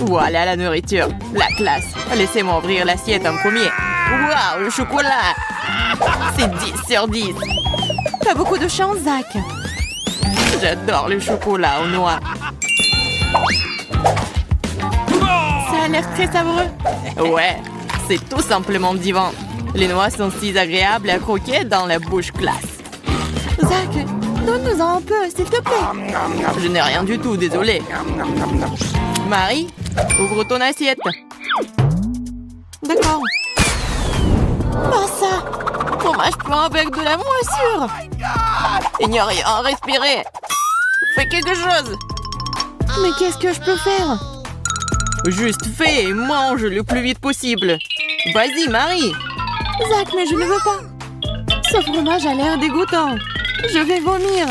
Voilà la nourriture. La classe. Laissez-moi ouvrir l'assiette en premier. Waouh, le chocolat. C'est 10 sur 10. T'as beaucoup de chance, Zach. J'adore le chocolat aux noix. Ça a l'air très savoureux. Ouais, c'est tout simplement divin. Les noix sont si agréables à croquer dans la bouche classe. Zach, donne-nous-en un peu, s'il te plaît. Je n'ai rien du tout, désolé. Marie, ouvre ton assiette. D'accord. Pas ça. Fromage plein avec de la moisissure. Il n'y a rien à respirer. Fais quelque chose. Mais qu'est-ce que je peux faire? Juste fais et mange le plus vite possible. Vas-y, Marie. Zach, mais je ne veux pas. Ce fromage a l'air dégoûtant. Je vais vomir.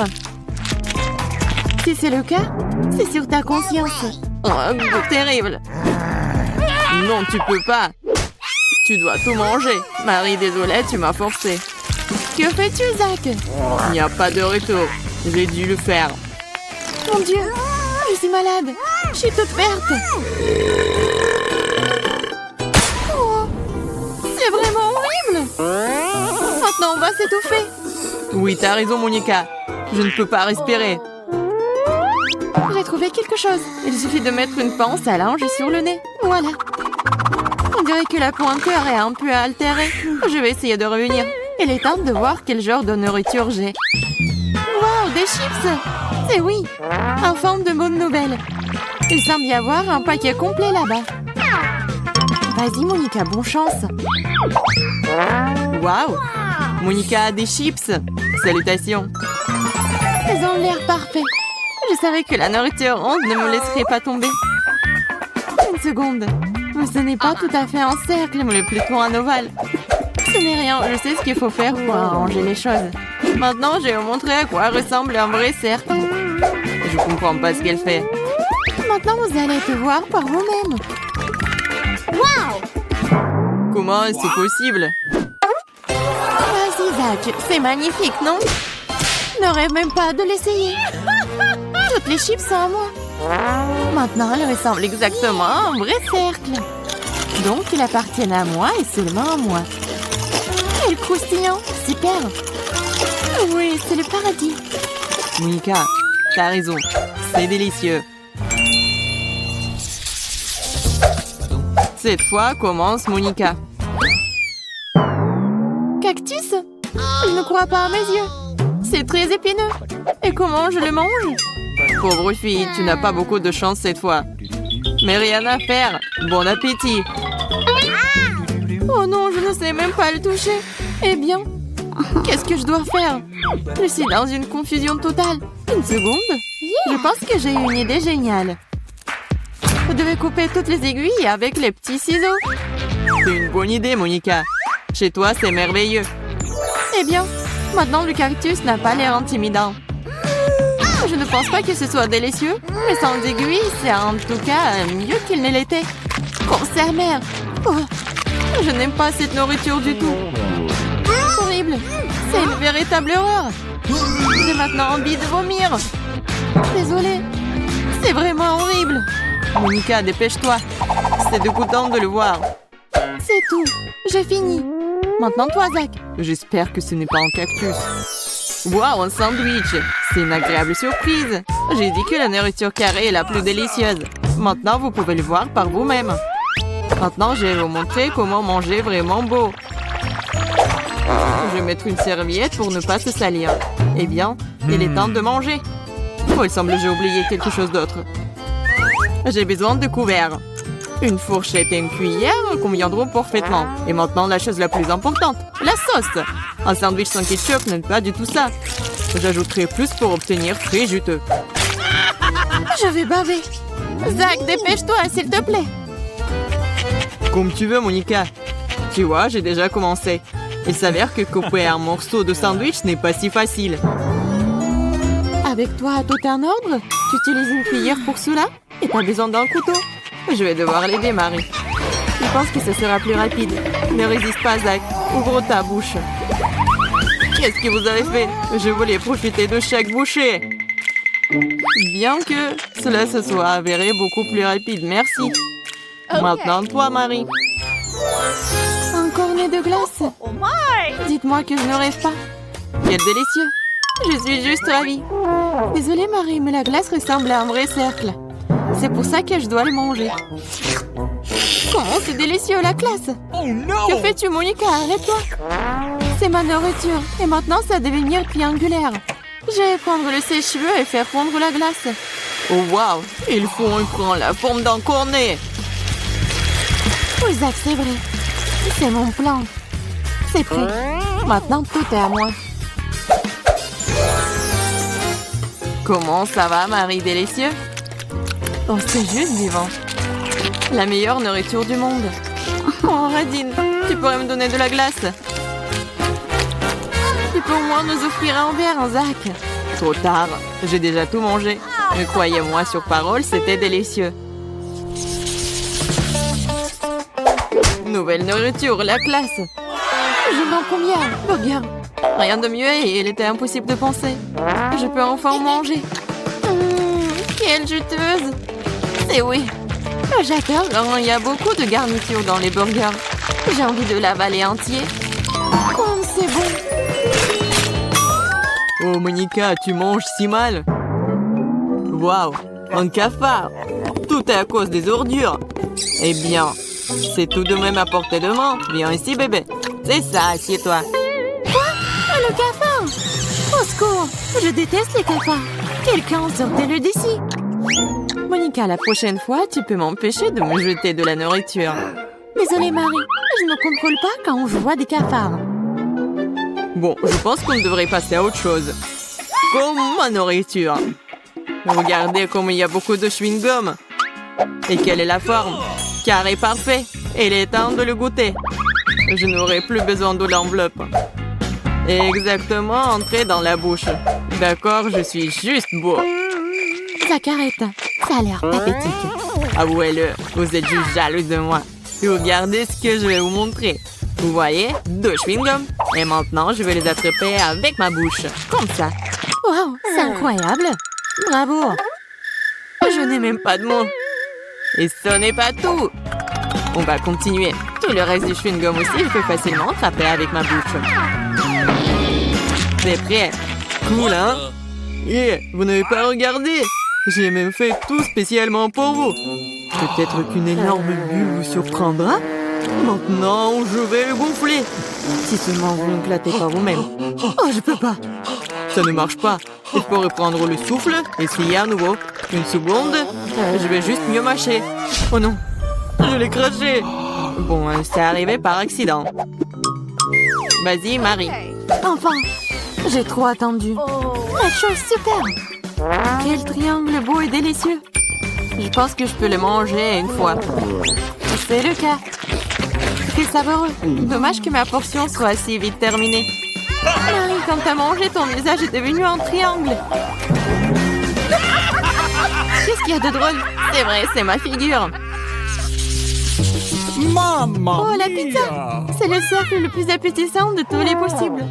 Si c'est le cas, c'est sur ta conscience. Oh, goût terrible. Non, tu peux pas. Tu dois tout manger. Marie, désolée, tu m'as forcé. Que fais-tu, Zach? Il n'y a pas de retour. J'ai dû le faire. Mon Dieu, je suis malade. Je suis toute verte. Oh, c'est vraiment horrible. Maintenant, on va s'étouffer. Oui, t'as raison, Monica. Je ne peux pas respirer. J'ai trouvé quelque chose. Il suffit de mettre une pince à linge sur le nez. Voilà. On dirait que la pointeur est un peu altérée. Je vais essayer de revenir. Il est temps de voir quel genre de nourriture j'ai. Wow, des chips! C'est oui, en forme de bonne nouvelle. Il semble y avoir un paquet complet là-bas. Vas-y, Monica, bonne chance. Wow, Monica a des chips. Salutations. Elles ont l'air parfait. Je savais que la nourriture ronde ne me laisserait pas tomber. Une seconde. Mais ce n'est pas tout à fait un cercle, mais plutôt un ovale. Ce n'est rien, je sais ce qu'il faut faire pour arranger les choses. Maintenant, je vais vous montrer à quoi ressemble un vrai cercle. Je comprends pas ce qu'elle fait. Maintenant, vous allez te voir par vous-même. Wow! Comment c'est possible? Vas-y, Zach, c'est magnifique, non? Ne rêve même pas de l'essayer. Toutes les chips sont à moi. Maintenant, elles ressemblent exactement à un vrai cercle. Donc, ils appartiennent à moi et seulement à moi. Quel croustillant! Super! Oui, c'est le paradis. Monica, t'as raison. C'est délicieux. Cette fois, commence Monica. Cactus? Je ne crois pas à mes yeux. C'est très épineux. Et comment je le mange? Pauvre fille, tu n'as pas beaucoup de chance cette fois. Mais rien à faire. Bon appétit. Oh non, je ne sais même pas le toucher. Eh bien, qu'est-ce que je dois faire? Je suis dans une confusion totale. Une seconde. Je pense que j'ai une idée géniale. Vous devez couper toutes les aiguilles avec les petits ciseaux. C'est une bonne idée, Monica. Chez toi, c'est merveilleux. Eh bien, maintenant le cactus n'a pas l'air intimidant. Je ne pense pas que ce soit délicieux, mais sans aiguilles, c'est en tout cas mieux qu'il ne l'était. Concert-mère. Oh, je n'aime pas cette nourriture du tout. Horrible. C'est une véritable horreur. J'ai maintenant envie de vomir. Désolée. C'est vraiment horrible. Monica, dépêche-toi. C'est dégoûtant de le voir. C'est tout. J'ai fini. Maintenant toi, Zach. J'espère que ce n'est pas un cactus. Wow, un sandwich. C'est une agréable surprise. J'ai dit que la nourriture carrée est la plus délicieuse. Maintenant, vous pouvez le voir par vous-même. Maintenant, je vais vous montrer comment manger vraiment beau. Je vais mettre une serviette pour ne pas se salir. Eh bien, il est temps de manger. Oh, il semble que j'ai oublié quelque chose d'autre. J'ai besoin de couverts. Une fourchette et une cuillère conviendront parfaitement. Et maintenant, la chose la plus importante, la sauce. Un sandwich sans ketchup n'est pas du tout ça. J'ajouterai plus pour obtenir très juteux. Je vais baver. Zach, dépêche-toi, s'il te plaît. Comme tu veux, Monica. Tu vois, j'ai déjà commencé. Il s'avère que couper un morceau de sandwich n'est pas si facile. Avec toi, tout en ordre? Tu utilises une cuillère pour cela? Et t'as besoin d'un couteau? Je vais devoir l'aider, Marie. Je pense que ce sera plus rapide. Ne résiste pas, Zach. Ouvre ta bouche. Qu'est-ce que vous avez fait? Je voulais profiter de chaque bouchée. Bien que cela se soit avéré beaucoup plus rapide, merci. Maintenant, toi, Marie. Un cornet de glace. Dites-moi que je ne rêve pas. Quel délicieux. Je suis juste ravie. Désolée, Marie, mais la glace ressemble à un vrai cercle. C'est pour ça que je dois le manger. Comment c'est délicieux, la classe. Que fais-tu, Monica? Arrête-toi. C'est ma nourriture. Et maintenant, ça va devenir triangulaire. Je vais prendre le sèche-cheveux et faire fondre la glace. Oh, waouh. Il prend la forme d'un cornet. Oui, Zach, c'est vrai. C'est mon plan. C'est prêt. Maintenant, tout est à moi. Comment ça va, Marie délicieuse? Oh, c'est juste vivant. La meilleure nourriture du monde. Oh, Radine, tu pourrais me donner de la glace? Tu peux au moins nous offrir un verre, Zach. Trop tard, j'ai déjà tout mangé. Mais croyez-moi sur parole, c'était délicieux. Nouvelle nourriture, la classe. Je m'en combien? Burger. Rien de mieux et il était impossible de penser. Je peux enfin en manger. Quelle juteuse. C'est oui. J'adore quand il y a beaucoup de garnitures dans les burgers. J'ai envie de l'avaler entier. Comme c'est bon. Oh, Monica, tu manges si mal. Waouh, un cafard. Tout est à cause des ordures. Eh bien, c'est tout de même à portée de main. Viens ici, bébé. C'est ça, assieds-toi. Quoi? Le cafard? Au secours! Je déteste les cafards. Quelqu'un sortez-le d'ici. Monica, la prochaine fois, tu peux m'empêcher de me jeter de la nourriture. Désolée, Marie. Je ne contrôle pas quand je vois des cafards. Bon, je pense qu'on devrait passer à autre chose. Comme ma nourriture. Regardez comme il y a beaucoup de chewing-gum. Et quelle est la forme? Carré parfait. Et il est temps de le goûter. Je n'aurai plus besoin de l'enveloppe. Exactement, entrer dans la bouche. D'accord, je suis juste beau. Zach, arrête. Ça a l'air pathétique. Avouez-le, vous êtes juste jaloux de moi. Regardez ce que je vais vous montrer. Vous voyez, 2 chewing-gums. Et maintenant, je vais les attraper avec ma bouche. Comme ça. Wow, c'est incroyable. Bravo. Je n'ai même pas de mots. Et ce n'est pas tout. On va continuer. Tout le reste du chewing-gum aussi, je peux facilement attraper avec ma bouche. C'est prêt. Cool, hein? Vous n'avez pas regardé. J'ai même fait tout spécialement pour vous. Peut-être qu'une énorme bulle vous surprendra. Maintenant, je vais le gonfler. Si seulement vous ne clattez pas vous-même. Oh, je peux pas. Ça ne marche pas. Il faut reprendre le souffle. Essayer à nouveau. Une seconde. Je vais juste mieux mâcher. Oh non. Je l'ai craché. Bon, c'est arrivé par accident. Vas-y, Marie. Enfin, j'ai trop attendu. La chose super. Quel triangle beau et délicieux. Je pense que je peux le manger une fois. C'est le cas. C'est savoureux. Dommage que ma portion soit si vite terminée. Marie, quand t'as mangé, ton visage est devenu un triangle. Qu'est-ce qu'il y a de drôle? C'est vrai, c'est ma figure. Mamma Oh, la pizza! C'est le cercle le plus appétissant de tous les possibles.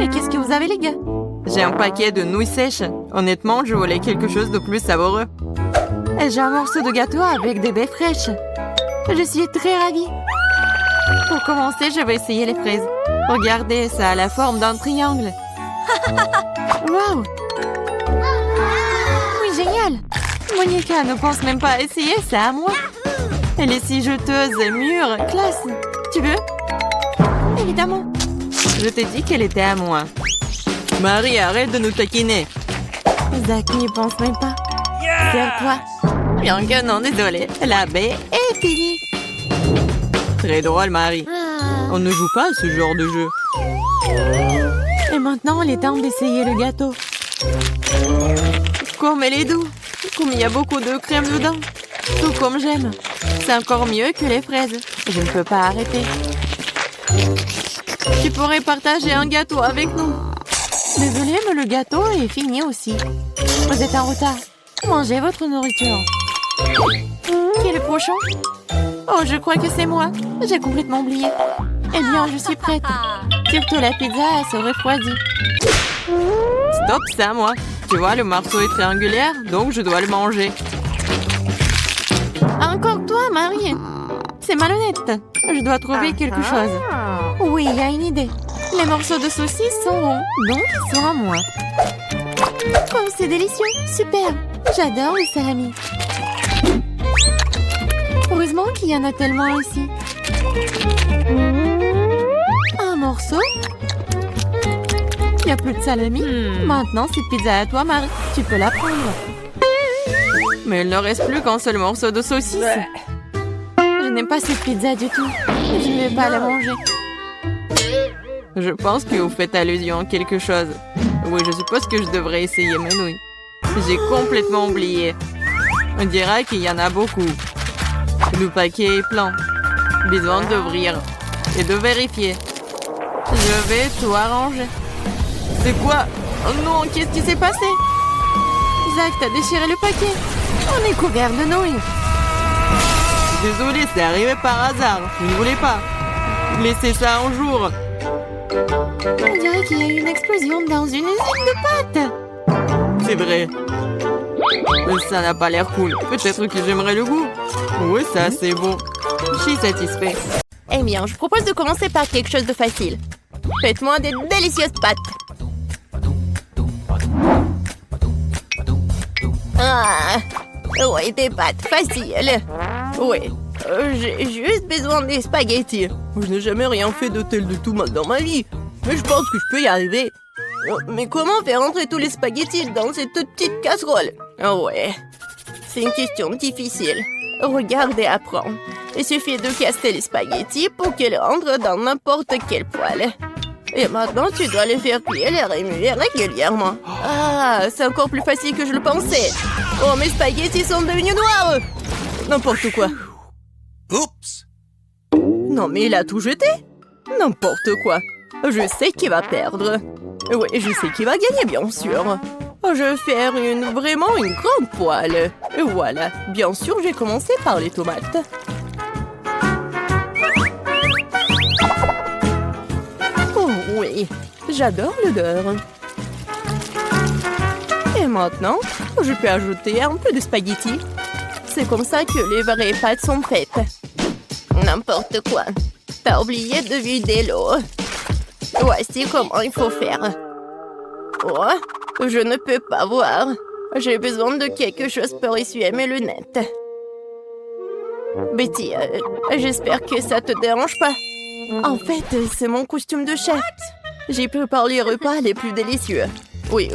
Et qu'est-ce que vous avez, les gars? J'ai un paquet de nouilles sèches. Honnêtement, je voulais quelque chose de plus savoureux. Et j'ai un morceau de gâteau avec des baies fraîches. Je suis très ravie. Pour commencer, je vais essayer les fraises. Regardez, ça a la forme d'un triangle. Waouh! Oui, génial! Monica ne pense même pas à essayer, c'est à moi. Elle est si jeteuse, mûre, classe. Tu veux? Évidemment. Je t'ai dit qu'elle était à moi. Marie, arrête de nous taquiner. Zach n'y pense même pas. Serre-toi. Bien que non, désolé. La baie est finie. Très drôle, Marie. On ne joue pas à ce genre de jeu. Et maintenant, il est temps d'essayer le gâteau. Comme elle est douce. Comme il y a beaucoup de crème dedans. Tout comme j'aime. C'est encore mieux que les fraises. Je ne peux pas arrêter. Tu pourrais partager un gâteau avec nous. Désolée, mais le gâteau est fini aussi. Vous êtes en retard. Mangez votre nourriture. Qui est le prochain? Oh, je crois que c'est moi. J'ai complètement oublié. Eh bien, je suis prête. Surtout la pizza se refroidit. Stop, c'est à moi. Tu vois, le morceau est triangulaire, donc je dois le manger. Encore toi, Marie. C'est malhonnête. Je dois trouver quelque chose. Oui, il y a une idée. Les morceaux de saucisse sont ronds, donc ils sont à moi. Oh, c'est délicieux. Super. J'adore le salami. Heureusement qu'il y en a tellement ici. Un morceau. Il n'y a plus de salami. Maintenant, c'est pizza à toi, Marie. Tu peux la prendre. Mais il ne reste plus qu'un seul morceau de saucisse. Je n'aime pas cette pizza du tout. Je ne vais pas la manger. Je pense que vous faites allusion à quelque chose. Oui, je suppose que je devrais essayer mes nouilles. J'ai complètement oublié. On dirait qu'il y en a beaucoup. Le paquet est plein. Besoin d'ouvrir et de vérifier. Je vais tout arranger. C'est quoi? Oh non, qu'est-ce qui s'est passé? Zach, t'as déchiré le paquet. On est couvert de nouilles. Désolé, c'est arrivé par hasard. Je ne voulais pas. Laissez ça un jour. On dirait qu'il y a eu une explosion dans une usine de pâtes. C'est vrai. Mais ça n'a pas l'air cool. Peut-être que j'aimerais le goût. Oui, ça, c'est bon. Je suis satisfait. Eh bien, je propose de commencer par quelque chose de facile. Faites-moi des délicieuses pâtes. Ah, ouais, des pâtes faciles. Ouais, j'ai juste besoin des spaghettis. Je n'ai jamais rien fait de tel de tout mal dans ma vie. Mais je pense que je peux y arriver. Mais comment faire entrer tous les spaghettis dans cette toute petite casserole? Ouais, c'est une question difficile. Regarde et apprends. Il suffit de casser les spaghettis pour qu'ils rentrent dans n'importe quel poêle. Et maintenant, tu dois les faire cuire et les remuer régulièrement. Ah, c'est encore plus facile que je le pensais. Oh, mes spaghettis sont devenus noirs. N'importe quoi. Oups! Non, mais il a tout jeté. N'importe quoi. Je sais qui va perdre. Oui, je sais qui va gagner, bien sûr. Je vais faire vraiment une grande poêle. Et voilà. Bien sûr, j'ai commencé par les tomates. Oh oui, j'adore l'odeur. Et maintenant, je peux ajouter un peu de spaghettis. C'est comme ça que les vraies pâtes sont faites. N'importe quoi. T'as oublié de vider l'eau. Voici comment il faut faire. Oh, je ne peux pas voir. J'ai besoin de quelque chose pour essuyer mes lunettes. Betty, j'espère que ça te dérange pas. En fait, c'est mon costume de chef. J'ai préparé les repas les plus délicieux. Oui.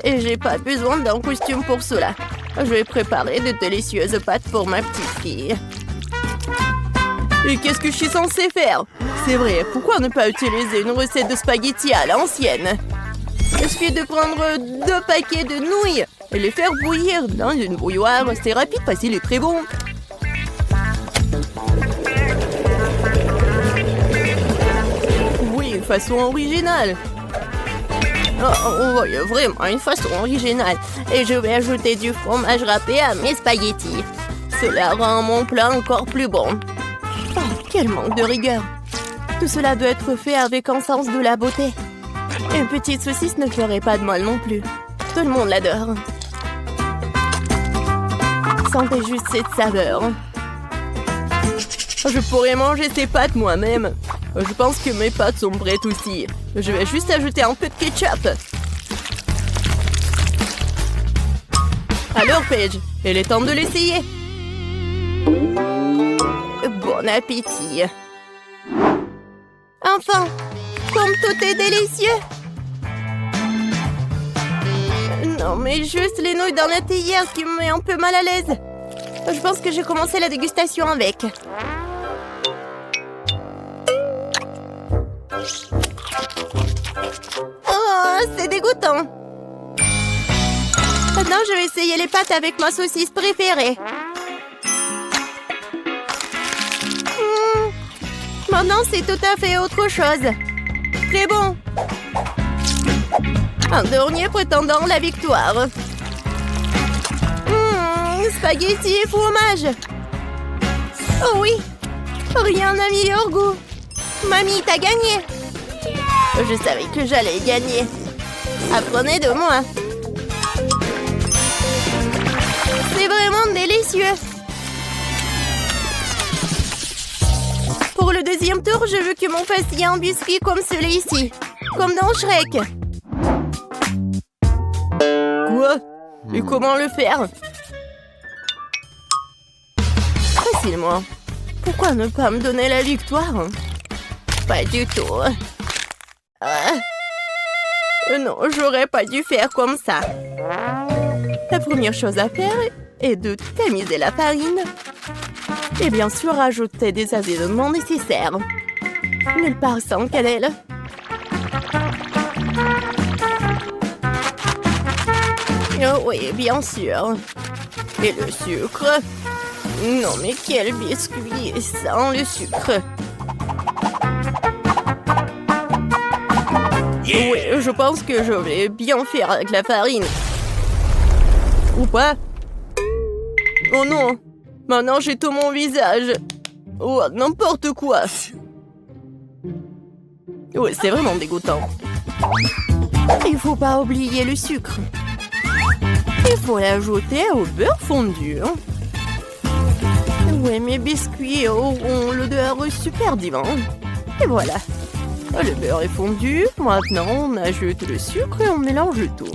Et j'ai pas besoin d'un costume pour cela. Je vais préparer de délicieuses pâtes pour ma petite fille. Et qu'est-ce que je suis censée faire? C'est vrai, pourquoi ne pas utiliser une recette de spaghettis à l'ancienne? Il suffit de prendre 2 paquets de nouilles et les faire bouillir dans une bouilloire. C'est rapide, facile et très bon. Oui, une façon originale. Oh, oui, vraiment une façon originale. Et je vais ajouter du fromage râpé à mes spaghettis. Cela rend mon plat encore plus bon. Oh, quel manque de rigueur. Tout cela doit être fait avec un sens de la beauté. Une petite saucisse ne ferait pas de mal non plus. Tout le monde l'adore. Sentez juste cette saveur. Je pourrais manger ces pâtes moi-même. Je pense que mes pâtes sont prêtes aussi. Je vais juste ajouter un peu de ketchup. Alors, Paige, il est temps de l'essayer. Bon appétit. Enfin, comme tout est délicieux. Non, mais juste les nouilles dans la théière qui me met un peu mal à l'aise. Je pense que j'ai commencé la dégustation avec. Oh, c'est dégoûtant. Maintenant, je vais essayer les pâtes avec ma saucisse préférée. Maintenant, c'est tout à fait autre chose. Très bon. Un dernier prétendant la victoire. Spaghetti et fromage. Oh oui, rien n'a meilleur goût. Mamie, t'as gagné. Je savais que j'allais gagner. Apprenez de moi. C'est vraiment délicieux. Pour le deuxième tour, je veux que mon face y ait un biscuit comme celui-ci. Comme dans Shrek. Quoi? Et comment le faire? Facilement. Pourquoi ne pas me donner la victoire? Pas du tout. Non, j'aurais pas dû faire comme ça. La première chose à faire est de tamiser la farine. Et bien sûr, ajouter des assaisonnements nécessaires. Nulle part sans cannelle. Oh oui, bien sûr. Et le sucre? Non, mais quel biscuit sans le sucre? Oui, je pense que je vais bien faire avec la farine. Ou pas? Oh non! Maintenant, j'ai tout mon visage. Oh, n'importe quoi. Ouais, c'est vraiment dégoûtant. Il faut pas oublier le sucre. Il faut l'ajouter au beurre fondu. Ouais, mes biscuits auront l'odeur super divin. Et voilà. Le beurre est fondu. Maintenant, on ajoute le sucre et on mélange le tout.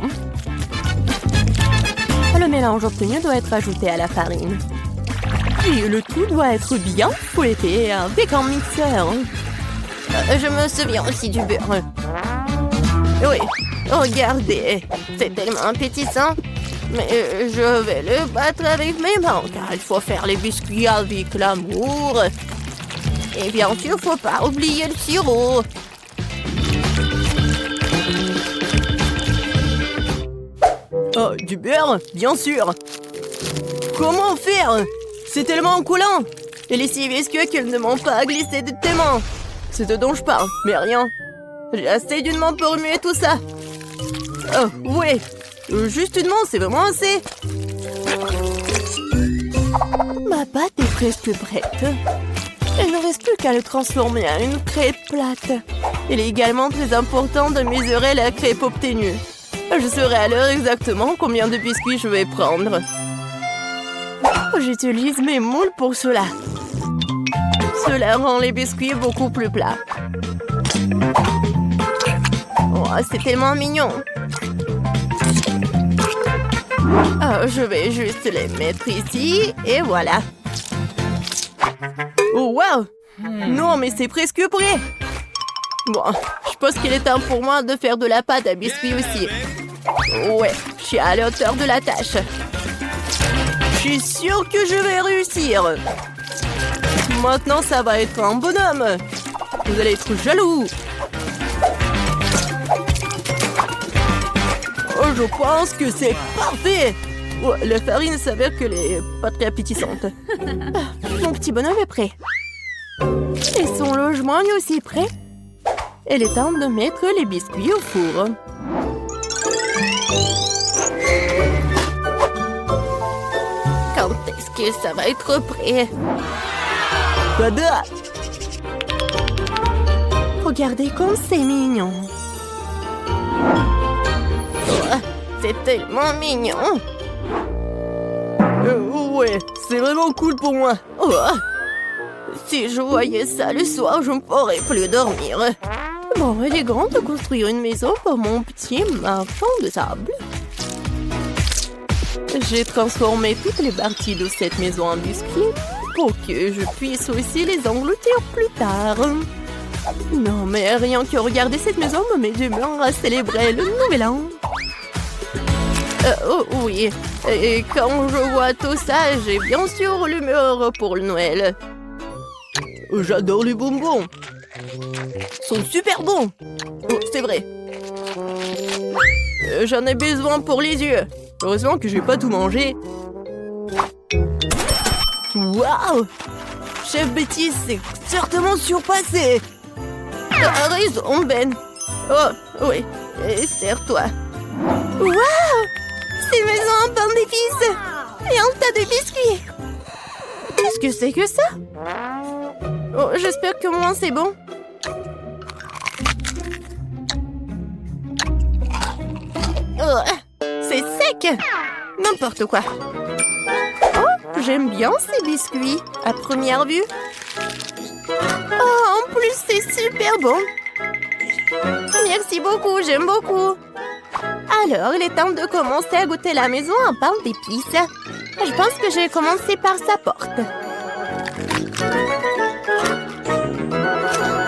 Le mélange obtenu doit être ajouté à la farine. Et le tout doit être bien fouetté avec un mixeur. Je me souviens aussi du beurre. Oui, regardez. C'est tellement appétissant. Mais je vais le battre avec mes mains, car il faut faire les biscuits avec l'amour. Et bien sûr, faut pas oublier le sirop. Oh, du beurre, bien sûr. Comment faire? C'est tellement coulant. Et les six biscuits qu'ils ne m'ont pas glissé de tes mains. C'est ce dont je parle, mais rien. J'ai assez d'une main pour remuer tout ça. Oh, ouais. Juste une main, c'est vraiment assez. Ma pâte est presque prête. Il ne reste plus qu'à le transformer en une crêpe plate. Il est également très important de mesurer la crêpe obtenue. Je saurai à l'heure exactement combien de biscuits je vais prendre. J'utilise mes moules pour cela. Cela rend les biscuits beaucoup plus plats. Oh, c'est tellement mignon. Je vais juste les mettre ici et voilà. Oh, wow! Non, mais c'est presque prêt. Bon, je pense qu'il est temps pour moi de faire de la pâte à biscuits aussi. Ouais, je suis à la hauteur de la tâche. Je suis sûre que je vais réussir. Maintenant, ça va être un bonhomme. Vous allez être jaloux. Oh, je pense que c'est parfait. Oh, la farine s'avère qu'elle est pas très appétissante. Mon petit bonhomme est prêt. Et son logement est aussi prêt. Il est temps de mettre les biscuits au four. Quand est-ce que ça va être prêt? Tada! Regardez comme c'est mignon. Oh, c'est tellement mignon. Ouais, c'est vraiment cool pour moi. Oh, si je voyais ça le soir, je ne pourrais plus dormir. Bon, il est grand de construire une maison pour mon petit marchand de sable. J'ai transformé toutes les parties de cette maison en biscuits pour que je puisse aussi les engloutir plus tard. Non, mais rien que regarder cette maison me met d'humeur à célébrer le nouvel an. Oh oui, et quand je vois tout ça, j'ai bien sûr l'humeur pour le Noël. J'adore les bonbons. Ils sont super bons. Oh, c'est vrai. J'en ai besoin pour les yeux. Heureusement que je vais pas tout manger. Waouh! Chef Betty s'est certainement surpassé. T'as raison, Ben. Oh, oui. Et serre-toi. Waouh! C'est maison en pain d'épices. Et un tas de biscuits. Qu'est-ce que c'est que ça? Oh, j'espère que moi c'est bon. Oh, c'est sec. N'importe quoi. J'aime bien ces biscuits, à première vue. Oh, en plus, c'est super bon. Merci beaucoup, j'aime beaucoup. Alors, il est temps de commencer à goûter la maison en pain d'épices. Je pense que je vais commencer par sa porte.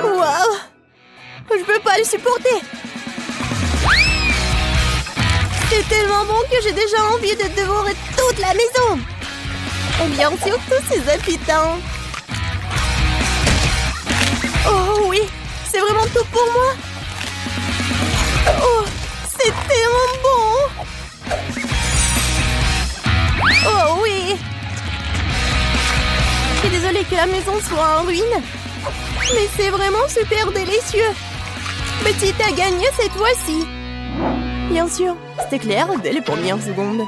Waouh! Je peux pas le supporter. C'est tellement bon que j'ai déjà envie de dévorer toute la maison. Et bien sûr, tous ces habitants. Oh oui, c'est vraiment tout pour moi. Oh, c'est tellement bon. Oh oui. Je suis désolée que la maison soit en ruine. Mais c'est vraiment super délicieux. Petite a gagné cette fois-ci. Bien sûr, c'était clair dès les premières secondes.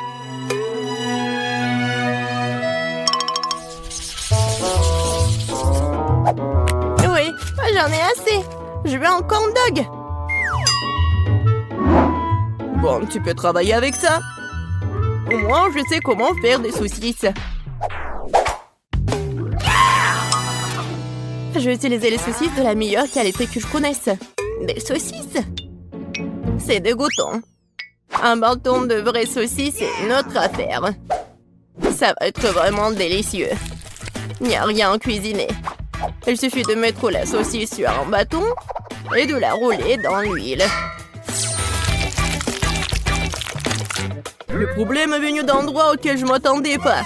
Oui, j'en ai assez. Je veux un corn dog. Bon, tu peux travailler avec ça. Au moins, je sais comment faire des saucisses. Je vais utiliser les saucisses de la meilleure qualité que je connaisse. Des saucisses? C'est dégoûtant. Un bâton de vraies saucisses est une autre affaire. Ça va être vraiment délicieux. Il n'y a rien à cuisiner. Il suffit de mettre la saucisse sur un bâton et de la rouler dans l'huile. Le problème est venu d'endroits auxquels je ne m'attendais pas.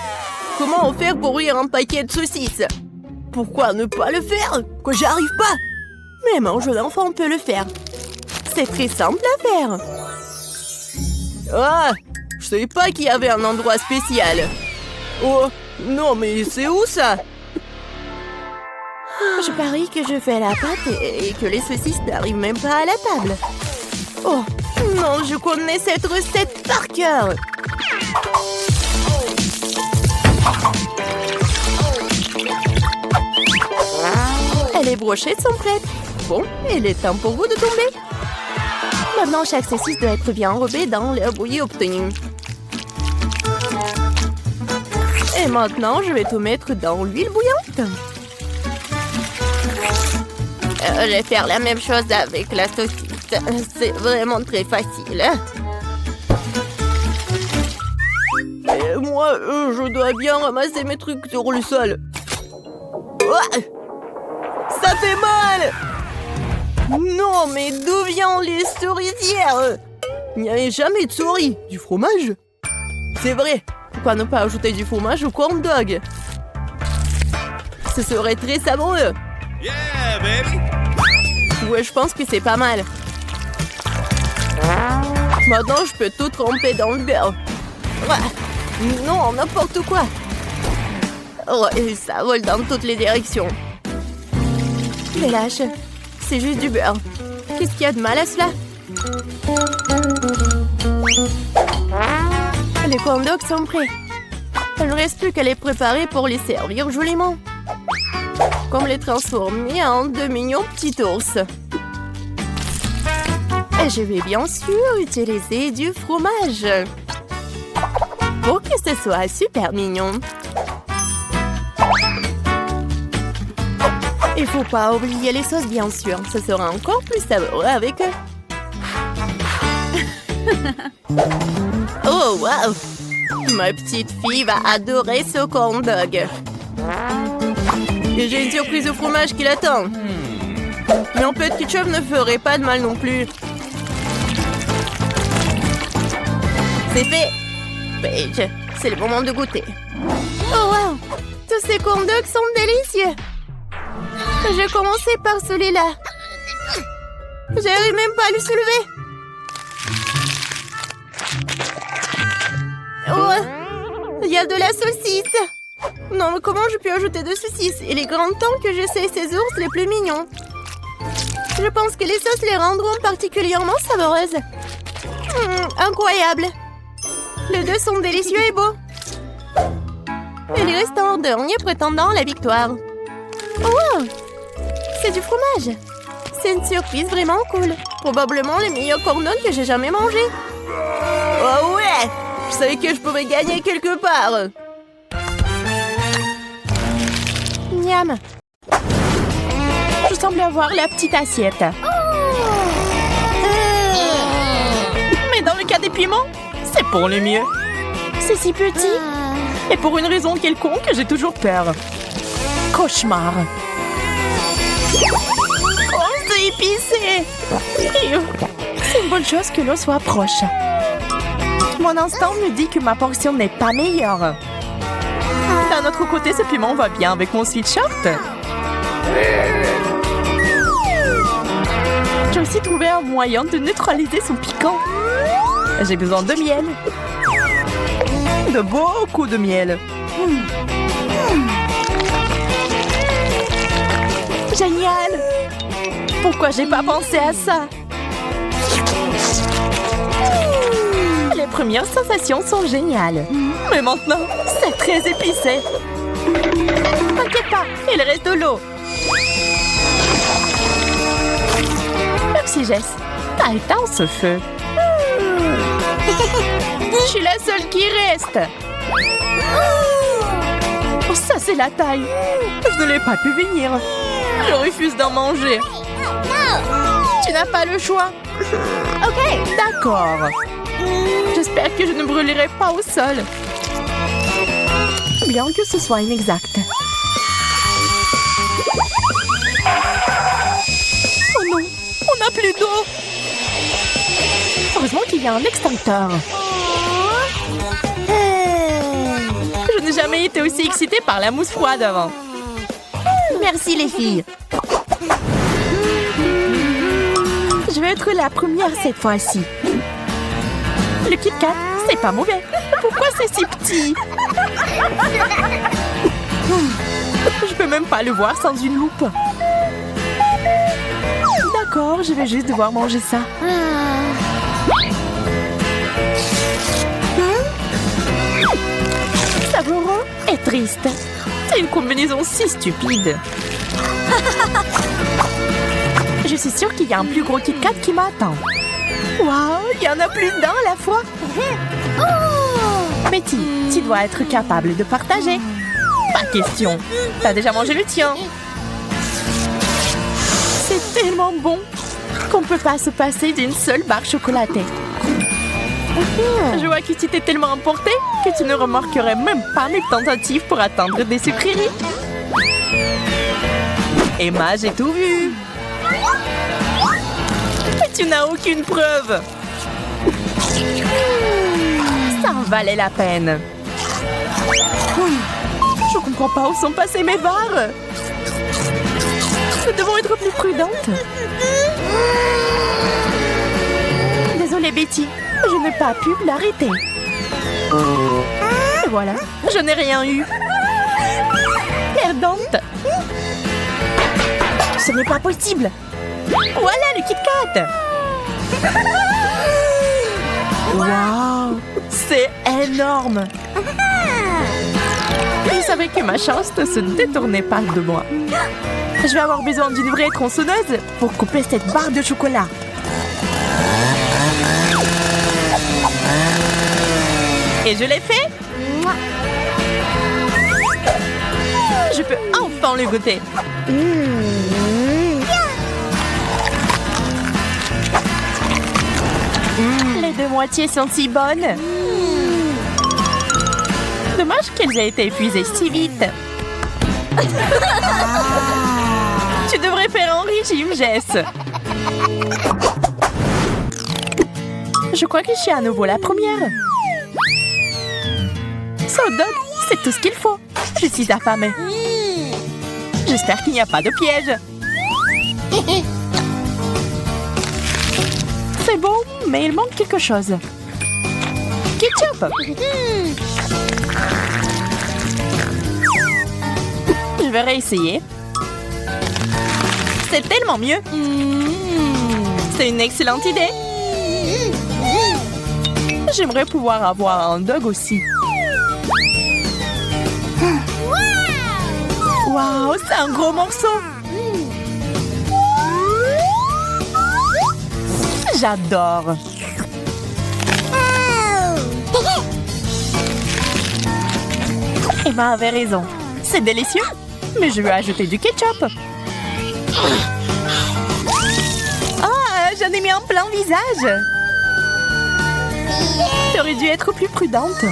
Comment faire pour ouvrir un paquet de saucisses? Pourquoi ne pas le faire? Que j'y arrive pas? Même un jeu d'enfant peut le faire. C'est très simple à faire. Ah, je savais pas qu'il y avait un endroit spécial. Oh, non mais c'est où ça? Je parie que je fais la pâte et que les saucisses n'arrivent même pas à la table. Oh, non, je connais cette recette par cœur. Les brochettes sont prêtes. Bon, il est temps pour vous de tomber. Maintenant, chaque saucisse doit être bien enrobée dans l'air bouilli obtenu. Et maintenant, je vais tout mettre dans l'huile bouillante. Je vais faire la même chose avec la saucisse. C'est vraiment très facile. Et moi, je dois bien ramasser mes trucs sur le sol. Oh! Ça fait mal! Non, mais d'où viennent les souricières? Il n'y avait jamais de souris. Du fromage? C'est vrai. Pourquoi ne pas ajouter du fromage au corn dog? Ce serait très savoureux. Yeah, baby! Ouais, je pense que c'est pas mal. Maintenant, je peux tout tremper dans le beurre. Ouais. Non, n'importe quoi. Ouais, ça vole dans toutes les directions. Mais lâche, c'est juste du beurre. Qu'est-ce qu'il y a de mal à cela? Les corn dogs sont prêts. Il ne reste plus qu'à les préparer pour les servir joliment. Comme les transformer en de mignons petits ours. Et je vais bien sûr utiliser du fromage. Pour que ce soit super mignon. Il faut pas oublier les sauces, bien sûr. Ce sera encore plus savoureux avec eux. Oh, wow! Ma petite fille va adorer ce corn dog. Et j'ai une surprise au fromage qui l'attend. Mais un peu de ketchup ne ferait pas de mal non plus. C'est fait! Paige, c'est le moment de goûter. Oh, wow! Tous ces corn dogs sont délicieux! Je vais commencer par celui-là. J'arrive même pas à le soulever. Oh, il y a de la saucisse. Non, mais comment je peux ajouter de saucisse? Il est grand temps que j'essaie ces ours les plus mignons. Je pense que les sauces les rendront particulièrement savoureuses. Incroyable. Les deux sont délicieux et beaux. Il reste un dernier prétendant à la victoire. Oh, c'est du fromage. C'est une surprise vraiment cool. Probablement les meilleurs corn dogs que j'ai jamais mangés. Oh ouais! Je savais que je pouvais gagner quelque part. miam. Je semble avoir la petite assiette. Mais dans le cas des piments, c'est pour le mieux. C'est si petit. Et pour une raison quelconque, j'ai toujours peur. Cauchemar. Oh, c'est épicé. C'est une bonne chose que l'eau soit proche. Mon instinct me dit que ma portion n'est pas meilleure. D'un autre côté, ce piment va bien avec mon sweatshirt. J'ai aussi trouvé un moyen de neutraliser son piquant. J'ai besoin de miel. De beaucoup de miel. Génial! Pourquoi j'ai pas pensé à ça? Les premières sensations sont géniales. Mais maintenant, c'est très épicé. T'inquiète pas, il reste de l'eau. Merci Jess, t'as éteint ce feu. Je suis la seule qui reste. Oh, ça c'est la taille. Je ne l'ai pas pu venir. Je refuse d'en manger. Tu n'as pas le choix. Ok, d'accord. J'espère que je ne brûlerai pas au sol. Bien que ce soit inexact. Oh non, on n'a plus d'eau. Heureusement qu'il y a un extincteur. Je n'ai jamais été aussi excitée par la mousse froide avant. Merci les filles. Je vais être la première cette fois-ci. Le Kit Kat, c'est pas mauvais. Pourquoi c'est si petit? Je peux même pas le voir sans une loupe. D'accord, je vais juste devoir manger ça. Savoureux et triste. C'est une combinaison si stupide. Je suis sûre qu'il y a un plus gros Kit Kat qui m'attend. Waouh, il y en a plus d'un à la fois. Betty, tu dois être capable de partager. Pas question. T'as déjà mangé le tien. C'est tellement bon qu'on peut pas se passer d'une seule barre chocolatée. Je vois que tu t'es tellement emporté que tu ne remarquerais même pas mes tentatives pour atteindre des sucreries. Emma, j'ai tout vu. Mais tu n'as aucune preuve. Ça en valait la peine. Je comprends pas où sont passées mes barres. Nous devons être plus prudentes. Désolée Betty, je n'ai pas pu l'arrêter. Et voilà, je n'ai rien eu. Perdante. Ce n'est pas possible. Voilà le Kit Kat. Waouh, c'est énorme. Je savais que ma chance ne se détournait pas de moi. Je vais avoir besoin d'une vraie tronçonneuse pour couper cette barre de chocolat. Et je l'ai fait. Je peux enfin le goûter. Les deux moitiés sont si bonnes. Dommage qu'elles aient été épuisées si vite. Tu devrais faire un régime, Jess. Je crois que je suis à nouveau la première. So Dog, c'est tout ce qu'il faut. Je suis affamée. J'espère qu'il n'y a pas de piège. C'est bon, mais il manque quelque chose. Ketchup. Je vais réessayer. C'est tellement mieux. C'est une excellente idée. J'aimerais pouvoir avoir un dog aussi. Waouh, c'est un gros morceau. J'adore. Emma avait raison. C'est délicieux. Mais je vais ajouter du ketchup. Ah, j'en ai mis en plein visage. T'aurais dû être plus prudente.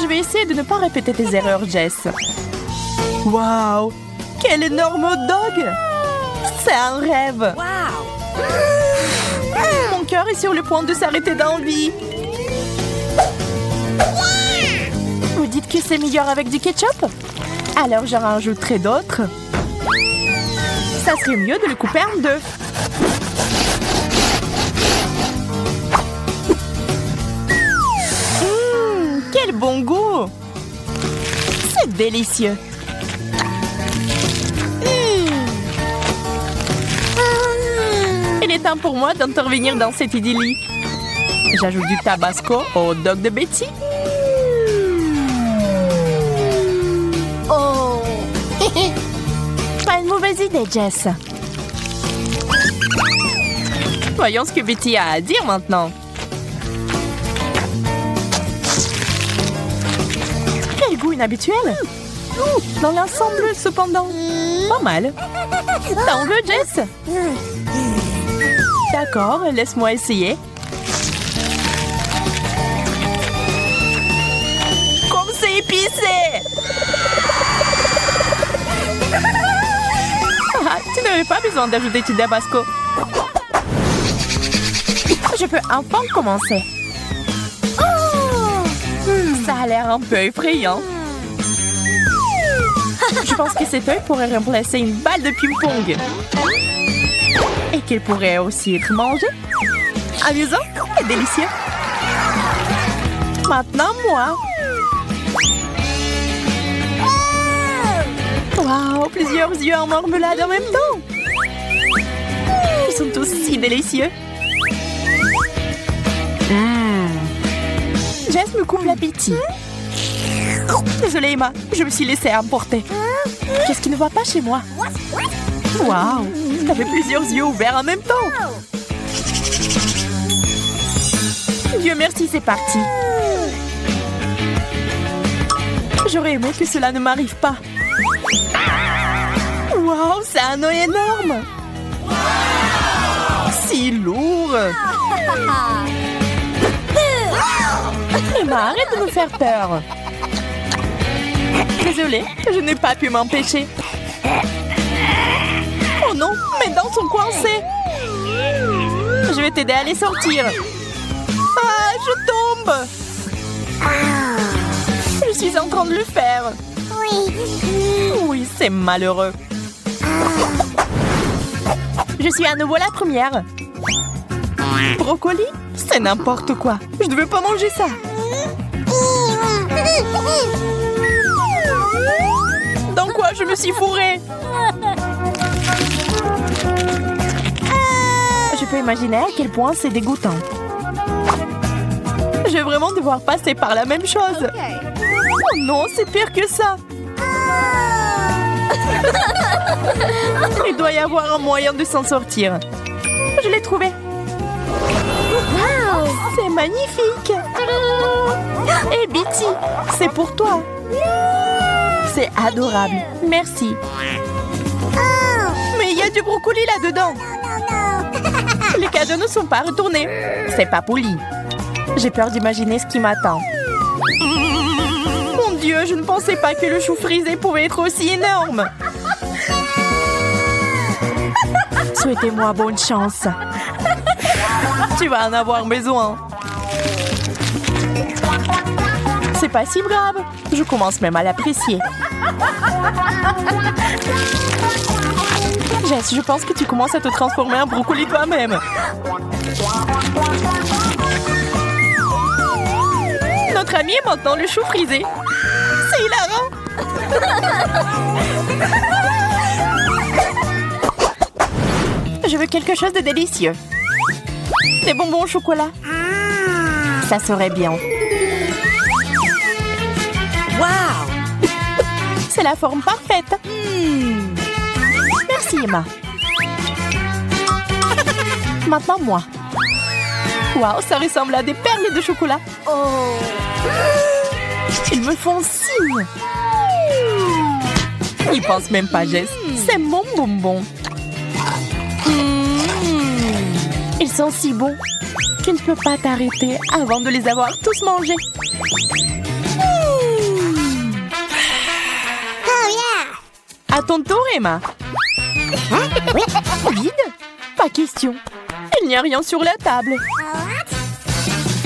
Je vais essayer de ne pas répéter tes erreurs, Jess. Waouh! Quel énorme hot dog! C'est un rêve! Mon cœur est sur le point de s'arrêter d'envie. Vous dites que c'est meilleur avec du ketchup? Alors j'en rajouterai d'autres. Ça serait mieux de le couper en deux. Quel bon goût! C'est délicieux! Il est temps pour moi d'intervenir dans cette idyllie. J'ajoute du tabasco au hot dog de Betty. Oh. Pas une mauvaise idée, Jess. Voyons ce que Betty a à dire maintenant. Quel goût inhabituel! Dans l'ensemble, cependant, pas mal. T'en veux, Jess? D'accord, laisse-moi essayer. Comme c'est épicé! Ah, tu n'avais pas besoin d'ajouter du tabasco. Je peux enfin commencer. Ça a l'air un peu effrayant. Je pense que cet œil pourrait remplacer une balle de ping-pong. Et qu'il pourrait aussi être mangé. Amusant et délicieux. Maintenant, moi. Waouh, plusieurs yeux en marmelade en même temps. Ils sont tous si délicieux. Jess me coupe l'appétit. Désolée, Emma, je me suis laissée emporter. Qu'est-ce qui ne va pas chez moi? Waouh, t'avais plusieurs yeux ouverts en même temps. Dieu merci, c'est parti. J'aurais aimé que cela ne m'arrive pas. Waouh, c'est un œil énorme. Si lourd. Emma, arrête de me faire peur. Désolée, je n'ai pas pu m'empêcher. Oh non, mes dents sont coincées. Je vais t'aider à les sortir. Ah, je tombe. Je suis en train de le faire. Oui, c'est malheureux. Je suis à nouveau la première. Brocoli? C'est n'importe quoi. Je ne veux pas manger ça. Dans quoi je me suis fourrée? Je peux imaginer à quel point c'est dégoûtant. Je vais vraiment devoir passer par la même chose. Oh non, c'est pire que ça. Il doit y avoir un moyen de s'en sortir. Je l'ai trouvé. C'est magnifique. Et Betty, c'est pour toi. C'est adorable. Merci. Mais il y a du brocoli là-dedans. Les cadeaux ne sont pas retournés. C'est pas poli. J'ai peur d'imaginer ce qui m'attend. Mon Dieu, je ne pensais pas que le chou frisé pouvait être aussi énorme. Souhaitez-moi bonne chance. Tu vas en avoir besoin. C'est pas si grave. Je commence même à l'apprécier. Jess, je pense que tu commences à te transformer en brocoli toi-même. Notre ami est maintenant le chou frisé. C'est hilarant. Je veux quelque chose de délicieux. Des bonbons au chocolat. Ça serait bien. Waouh! C'est la forme parfaite. Merci, Emma. Maintenant, moi. Waouh, ça ressemble à des perles de chocolat. Oh! Ils me font signe. N'y pense même pas, Jess. C'est mon bonbon. Ils sont si bons. Tu ne peux pas t'arrêter avant de les avoir tous mangés. À ton tour, Emma. Vide? Pas question. Il n'y a rien sur la table.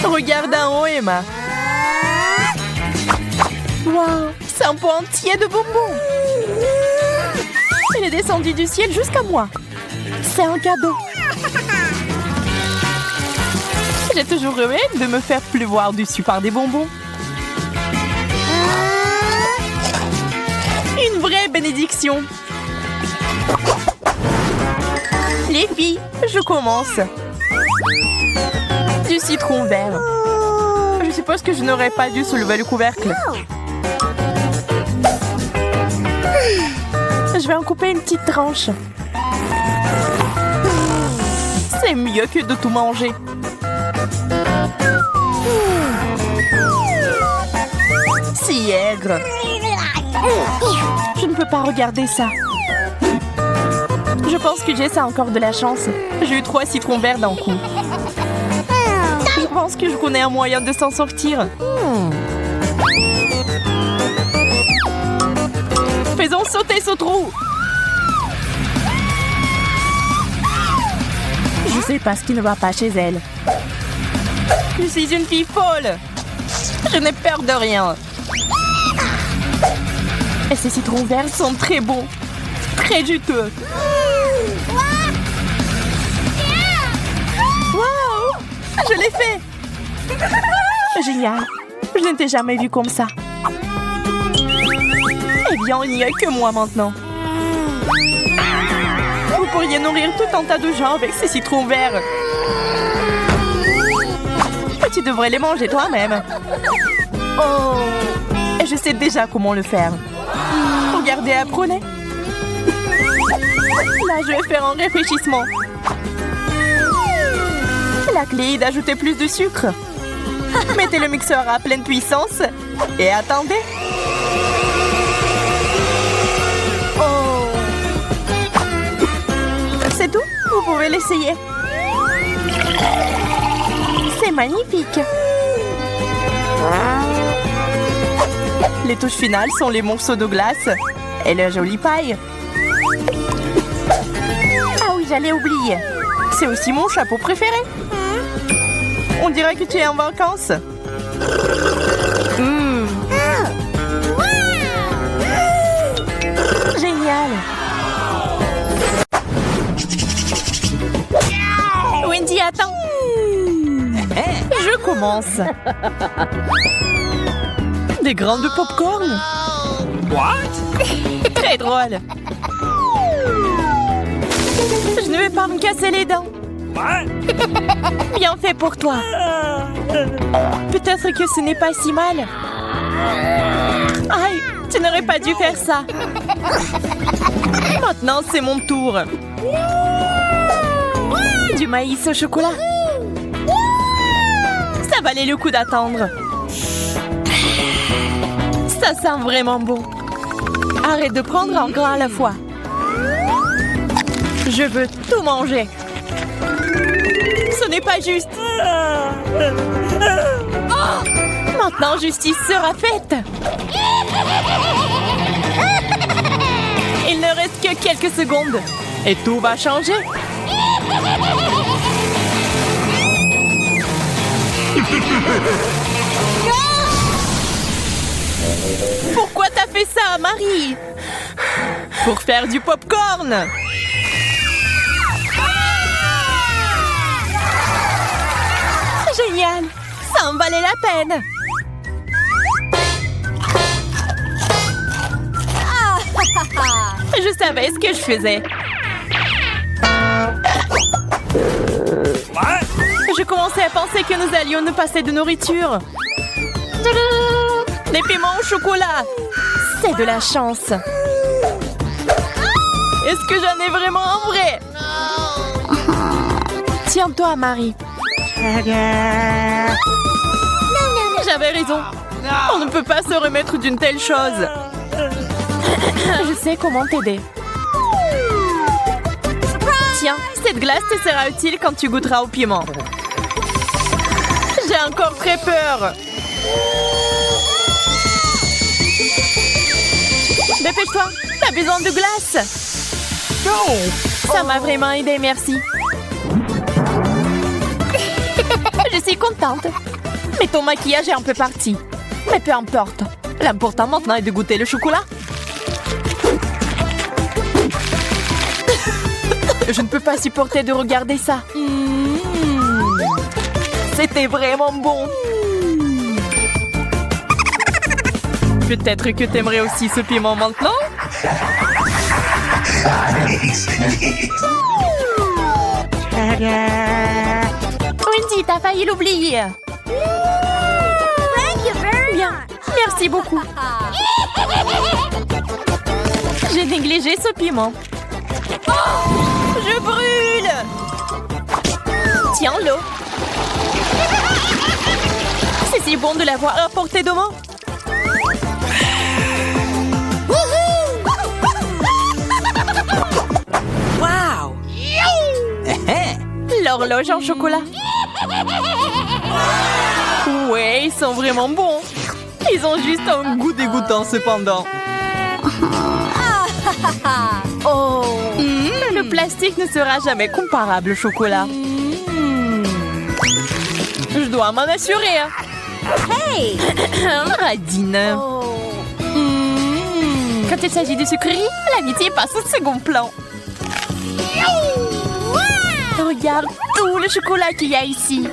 Regarde en haut, Emma. Wow, c'est un pot entier de bonbons. Il est descendu du ciel jusqu'à moi. C'est un cadeau. J'ai toujours rêvé de me faire pleuvoir dessus par des bonbons. Une vraie bénédiction. Les filles, je commence. Du citron vert. Je suppose que je n'aurais pas dû soulever le couvercle. Je vais en couper une petite tranche. C'est mieux que de tout manger. Si aigre. Je ne peux pas regarder ça. Je pense que Jess a encore de la chance. J'ai eu 3 citrons verts d'un coup. Je pense que je connais un moyen de s'en sortir. Faisons sauter ce trou. Je sais pas ce qui ne va pas chez elle. Je suis une fille folle. Je n'ai peur de rien. Et ces citrons verts sont très bons. Très juteux. Wow! Je l'ai fait! Génial! Je ne t'ai jamais vu comme ça. Eh bien, il n'y a que moi maintenant. Vous pourriez nourrir tout un tas de gens avec ces citrons verts. Tu devrais les manger toi-même. Oh! Et je sais déjà comment le faire. Regardez, apprenez. Là, je vais faire un réfléchissement. La clé est d'ajouter plus de sucre. Mettez le mixeur à pleine puissance et attendez. Oh! C'est tout? Vous pouvez l'essayer. C'est magnifique. Les touches finales sont les morceaux de glace et la jolie paille. Ah oui, j'allais oublier. C'est aussi mon chapeau préféré. On dirait que tu es en vacances. Génial. Wendy, attends. Je commence. Des grains de popcorn. What? Très drôle. Je ne vais pas me casser les dents. What? Bien fait pour toi. Peut-être que ce n'est pas si mal. Aïe, tu n'aurais pas dû faire ça. Maintenant, c'est mon tour. Du maïs au chocolat. Ça valait le coup d'attendre. Ça sent vraiment bon. Arrête de prendre un grain à la fois. Je veux tout manger. Ce n'est pas juste. Maintenant, justice sera faite. Il ne reste que quelques secondes. Et tout va changer. Pourquoi t'as fait ça, Marie? Pour faire du popcorn. Génial. Ça en valait la peine. Je savais ce que je faisais. What? Je commençais à penser que nous allions nous passer de nourriture. Des piments au chocolat. C'est de la chance. Est-ce que j'en ai vraiment un vrai? Tiens-toi, Marie. J'avais raison. On ne peut pas se remettre d'une telle chose. Je sais comment t'aider. Tiens, cette glace te sera utile quand tu goûteras au piment. J'ai encore très peur. Dépêche-toi, t'as besoin de glace. Ça m'a vraiment aidé, merci. Je suis contente. Mais ton maquillage est un peu parti. Mais peu importe. L'important maintenant est de goûter le chocolat. Je ne peux pas supporter de regarder ça. C'était vraiment bon. Peut-être que t'aimerais aussi ce piment maintenant? Wendy, t'as failli l'oublier. Bien, merci beaucoup. J'ai négligé ce piment. Je brûle! Tiens l'eau. C'est si bon de l'avoir à portée de main. Wow! L'horloge en chocolat. Ouais, ils sont vraiment bons. Ils ont juste un goût dégoûtant cependant. Oh! Le plastique ne sera jamais comparable au chocolat. Je dois m'en assurer. Hey! Radine. Oh! Quand il s'agit de sucreries, l'amitié passe au second plan. Regarde tout le chocolat qu'il y a ici.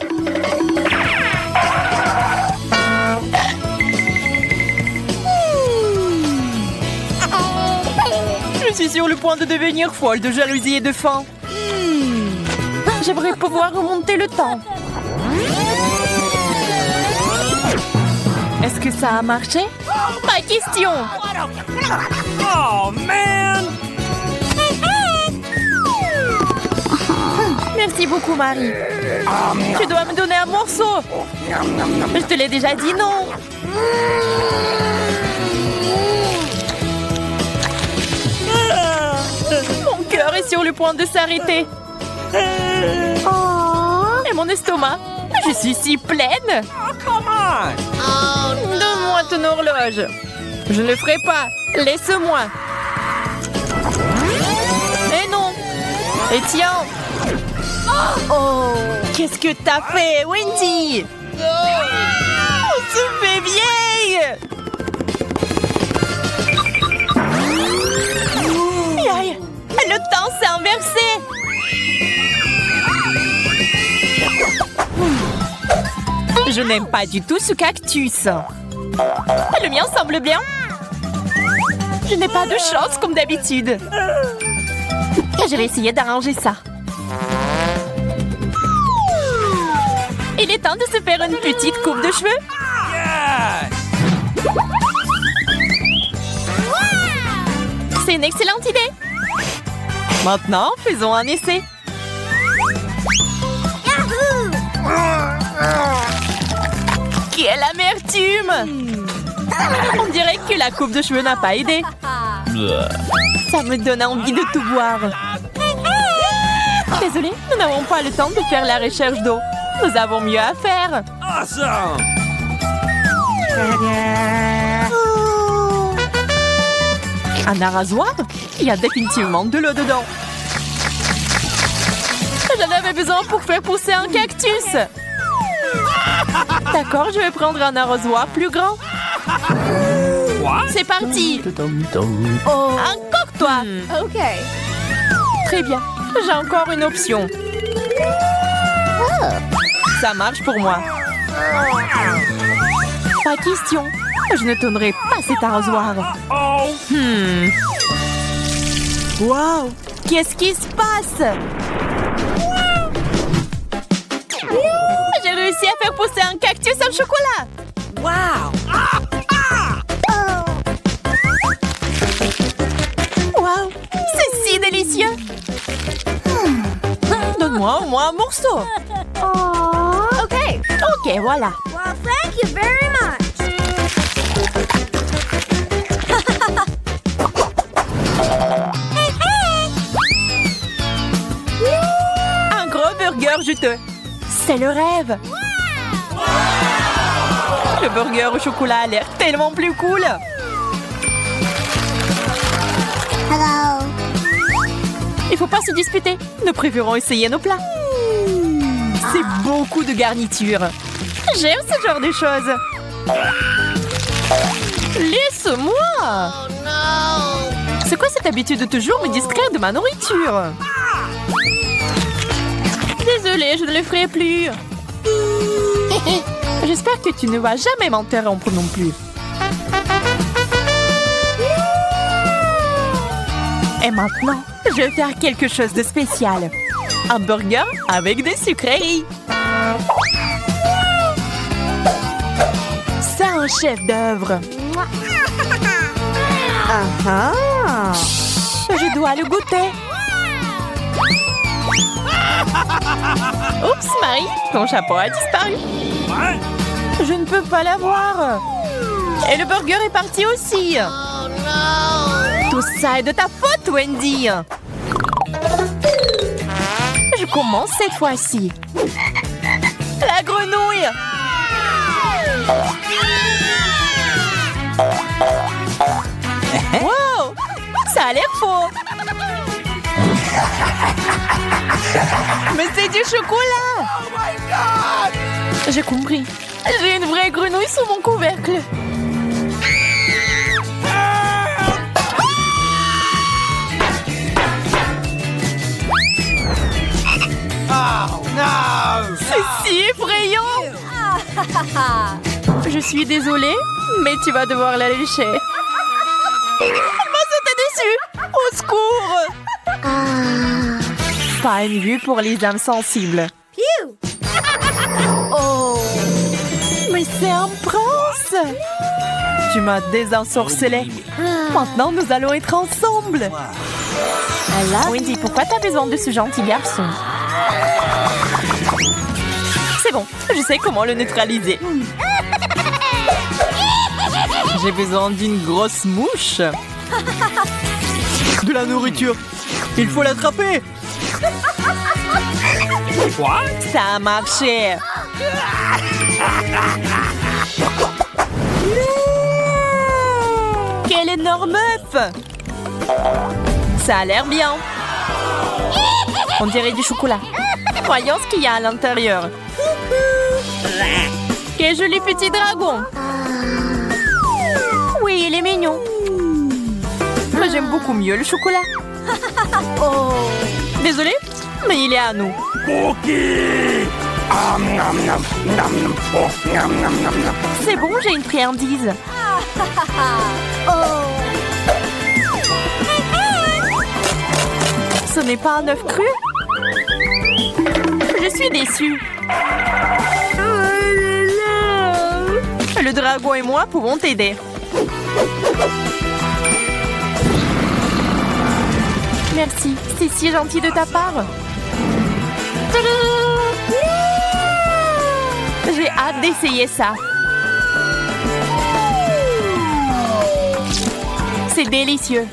Je suis sur le point de devenir folle de jalousie et de faim. J'aimerais pouvoir remonter le temps. Est-ce que ça a marché? Pas question. Oh, man! Merci beaucoup, Marie. Tu dois me donner un morceau. Je te l'ai déjà dit, non? Mon cœur est sur le point de s'arrêter. Et mon estomac. Je suis si pleine. Come on! Donne-moi ton horloge. Je ne le ferai pas. Laisse-moi. Et non. Et tiens. Oh! Qu'est-ce que t'as fait, Wendy? On se fait vieille. Aïe, le temps s'est inversé. Je n'aime pas du tout ce cactus. Le mien semble bien. Je n'ai pas de chance comme d'habitude. Je vais essayer d'arranger ça. Il est temps de se faire une petite coupe de cheveux. C'est une excellente idée. Maintenant, faisons un essai. Quelle amertume! On dirait que la coupe de cheveux n'a pas aidé. Ça me donne envie de tout boire. Désolée, nous n'avons pas le temps de faire la recherche d'eau. Nous avons mieux à faire. Awesome! Un arrosoir? Il y a définitivement de l'eau dedans. J'en avais besoin pour faire pousser un cactus. D'accord, je vais prendre un arrosoir plus grand. C'est parti. Oh! Encore toi. OK. Très bien. J'ai encore une option. Ça marche pour moi. Pas question. Je ne tournerai pas cet arrosoir. Oh! Wow! Qu'est-ce qui se passe? J'ai réussi à faire pousser un cactus au chocolat. Wow! Wow! C'est si délicieux. Donne-moi au moins un morceau. OK. Ok, voilà. Well, thank you very much. juteux. C'est le rêve. Le burger au chocolat a l'air tellement plus cool. Il faut pas se disputer. Nous préférons essayer nos plats. C'est beaucoup de garniture. J'aime ce genre de choses. Laisse-moi. C'est quoi cette habitude de toujours me distraire de ma nourriture? Désolée, je ne le ferai plus. J'espère que tu ne vas jamais m'interrompre non plus. Et maintenant, je vais faire quelque chose de spécial. Un burger avec des sucreries. C'est un chef-d'œuvre. Je dois le goûter. Oups, Marie, ton chapeau a disparu. Je ne peux pas l'avoir. Et le burger est parti aussi. Tout ça est de ta faute, Wendy. Je commence cette fois-ci. La grenouille. Wow, ça a l'air faux. Mais c'est du chocolat. Oh my God! J'ai compris. J'ai une vraie grenouille sous mon couvercle. Oh no! C'est si effrayant. Je suis désolée, mais tu vas devoir la lécher. Comment c'était déçu? Au secours! Pas une vue pour les âmes sensibles. Oh. Mais c'est un prince! Tu m'as désensorcelé. Maintenant, nous allons être ensemble. Wendy, pourquoi t'as besoin de ce gentil garçon? C'est bon, je sais comment le neutraliser. J'ai besoin d'une grosse mouche. De la nourriture. Il faut l'attraper. Quoi? Ça a marché. Quel énorme œuf! Ça a l'air bien. On dirait du chocolat. Voyons ce qu'il y a à l'intérieur. Quel joli petit dragon. Oui, il est mignon. Mais j'aime beaucoup mieux le chocolat. Oh. Désolée, mais il est à nous. Cookie! C'est bon, j'ai une friandise. Oh. Ce n'est pas un œuf cru? Je suis déçue. Le dragon et moi pouvons t'aider. Merci, c'est si gentil de ta part. J'ai hâte d'essayer ça. C'est délicieux.